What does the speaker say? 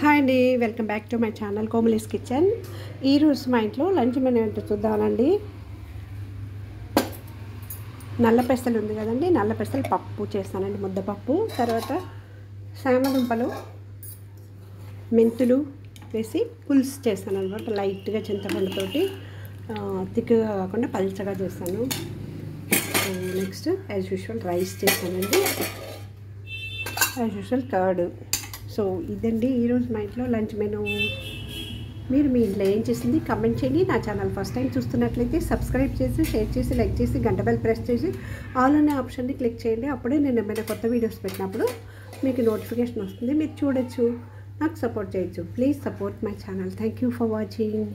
Hi అండి, welcome back to my channel Komali's kitchen. ఈరోజు మా ఇంట్లో లంచ్ మెనూ ఏంటో చూద్దామండి. నల్ల పెసలు ఉంది కదండి, నల్ల పెసలు పప్పు చేస్తానండి, ముద్దపప్పు. తర్వాత సామదుంపలు మెంతులు వేసి పులుసు చేస్తాను అనమాట. లైట్గా చింతపండుతోటి తిక్కుగా కాకుండా పల్చగా చేస్తాను. నెక్స్ట్ యాజ్ యూజువల్ రైస్ చేస్తానండి, యాజ్ యూజువల్ కర్డ్. సో ఇదండి ఈరోజు మా ఇంట్లో లంచ్ మెనూ. మీరు మీ ఇంట్లో ఏం చేసింది కమెంట్ చేయండి. నా ఛానల్ ఫస్ట్ టైం చూస్తున్నట్లయితే సబ్స్క్రైబ్ చేసి, షేర్ చేసి, లైక్ చేసి, గంట బెల్ ప్రెస్ చేసి ఆల్ అనే ఆప్షన్ని క్లిక్ చేయండి. అప్పుడే నేను ఏమైనా కొత్త వీడియోస్ పెట్టినప్పుడు మీకు నోటిఫికేషన్ వస్తుంది, మీరు చూడొచ్చు, నాకు సపోర్ట్ చేయొచ్చు. Please support my channel. Thank you for watching.